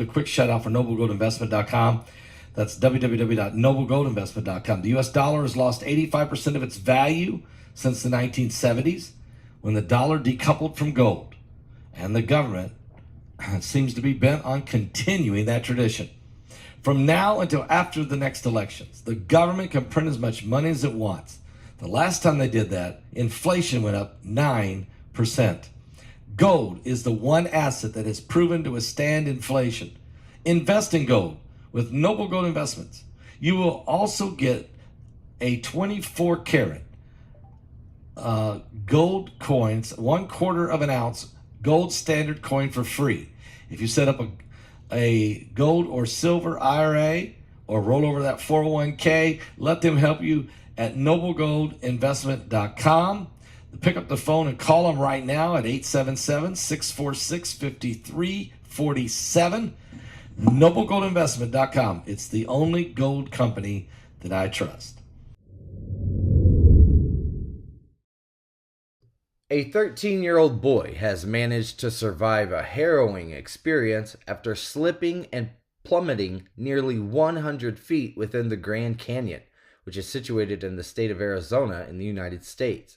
A quick shout out for noblegoldinvestment.com. That's www.noblegoldinvestment.com. The US dollar has lost 85% of its value since the 1970s when the dollar decoupled from gold. And the government seems to be bent on continuing that tradition. From now until after the next elections, the government can print as much money as it wants. The last time they did that, inflation went up 9%. Gold is the one asset that has proven to withstand inflation. Invest in gold with Noble Gold Investments. You will also get a 24 karat gold coins, 1/4 of an ounce gold standard coin for free. If you set up a gold or silver IRA or roll over that 401k, let them help you at noblegoldinvestment.com. Pick up the phone and call them right now at 877-646-5347. noblegoldinvestment.com. It's the only gold company that I trust. A 13-year-old boy has managed to survive a harrowing experience after slipping and plummeting nearly 100 feet within the Grand Canyon, which is situated in the state of Arizona in the United States.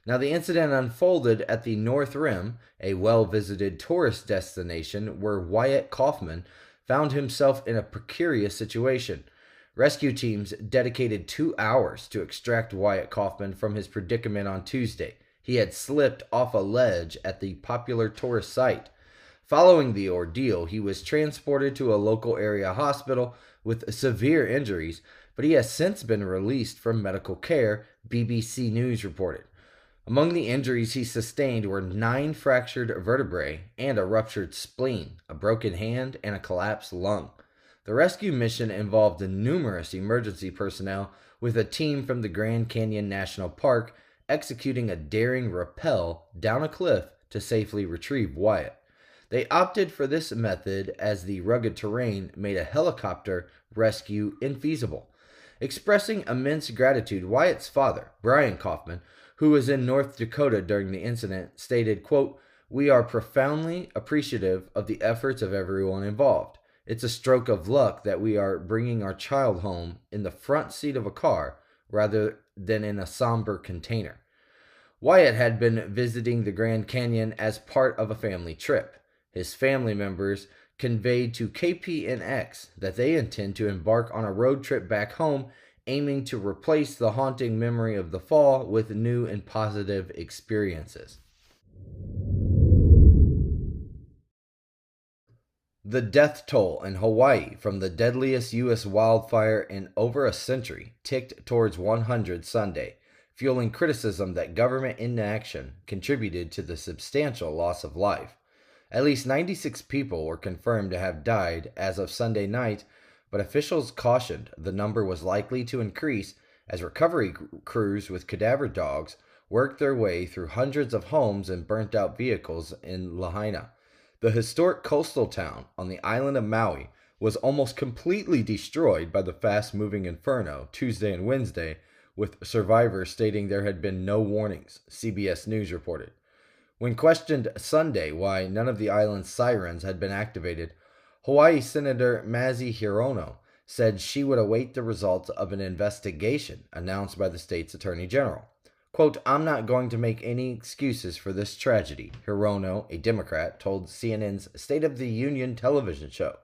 Now, the incident unfolded at the North Rim, a well-visited tourist destination where Wyatt Kaufman found himself in a precarious situation. Rescue teams dedicated 2 hours to extract Wyatt Kaufman from his predicament on Tuesday. He had slipped off a ledge at the popular tourist site. Following the ordeal, he was transported to a local area hospital with severe injuries, but he has since been released from medical care, BBC News reported. Among the injuries he sustained were 9 fractured vertebrae and a ruptured spleen, a broken hand, and a collapsed lung. The rescue mission involved numerous emergency personnel with a team from the Grand Canyon National Park executing a daring rappel down a cliff to safely retrieve Wyatt. They opted for this method as the rugged terrain made a helicopter rescue infeasible. Expressing immense gratitude, Wyatt's father, Brian Kaufman, who was in North Dakota during the incident, stated, quote, "We are profoundly appreciative of the efforts of everyone involved. It's a stroke of luck that we are bringing our child home in the front seat of a car rather than in a somber container." Wyatt had been visiting the Grand Canyon as part of a family trip. His family members conveyed to KPNX that they intend to embark on a road trip back home, aiming to replace the haunting memory of the fall with new and positive experiences. The death toll in Hawaii from the deadliest U.S. wildfire in over a century ticked towards 100 Sunday, fueling criticism that government inaction contributed to the substantial loss of life. At least 96 people were confirmed to have died as of Sunday night, but officials cautioned the number was likely to increase as recovery crews with cadaver dogs worked their way through hundreds of homes and burnt-out vehicles in Lahaina. The historic coastal town on the island of Maui was almost completely destroyed by the fast-moving inferno Tuesday and Wednesday, with survivors stating there had been no warnings, CBS News reported. When questioned Sunday why none of the island's sirens had been activated, Hawaii Senator Mazie Hirono said she would await the results of an investigation announced by the state's attorney general. Quote, "I'm not going to make any excuses for this tragedy," Hirono, a Democrat, told CNN's State of the Union television show.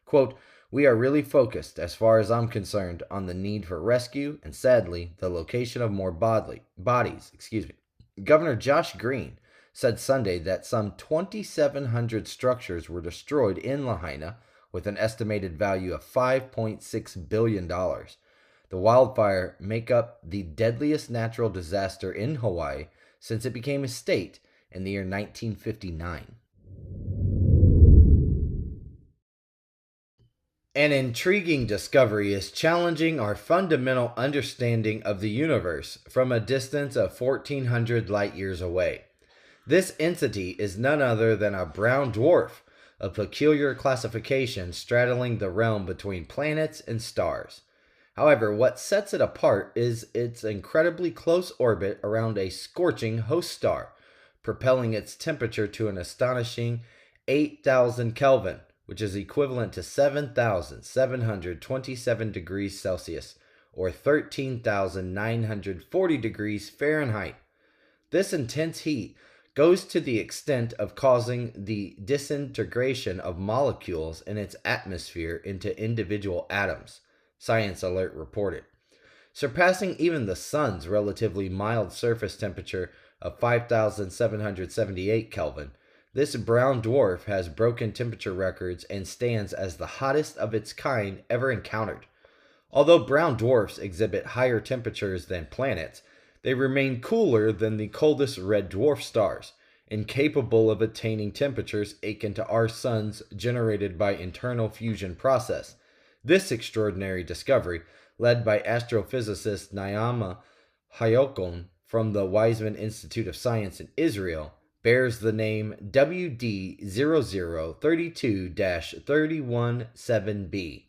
Quote, "We are really focused, as far as I'm concerned, on the need for rescue and, sadly, the location of more bodies. Governor Josh Green said Sunday that some 2,700 structures were destroyed in Lahaina with an estimated value of $5.6 billion. The wildfire make up the deadliest natural disaster in Hawaii since it became a state in the year 1959. An intriguing discovery is challenging our fundamental understanding of the universe from a distance of 1,400 light-years away. This entity is none other than a brown dwarf, a peculiar classification straddling the realm between planets and stars. However, what sets it apart is its incredibly close orbit around a scorching host star, propelling its temperature to an astonishing 8,000 Kelvin, which is equivalent to 7,727 degrees Celsius, or 13,940 degrees Fahrenheit. This intense heat goes to the extent of causing the disintegration of molecules in its atmosphere into individual atoms, Science Alert reported. Surpassing even the sun's relatively mild surface temperature of 5,778 Kelvin, this brown dwarf has broken temperature records and stands as the hottest of its kind ever encountered. Although brown dwarfs exhibit higher temperatures than planets, they remain cooler than the coldest red dwarf stars, incapable of attaining temperatures akin to our sun's generated by internal fusion process. This extraordinary discovery, led by astrophysicist Naama Hayokon from the Weizmann Institute of Science in Israel, bears the name WD0032-317b.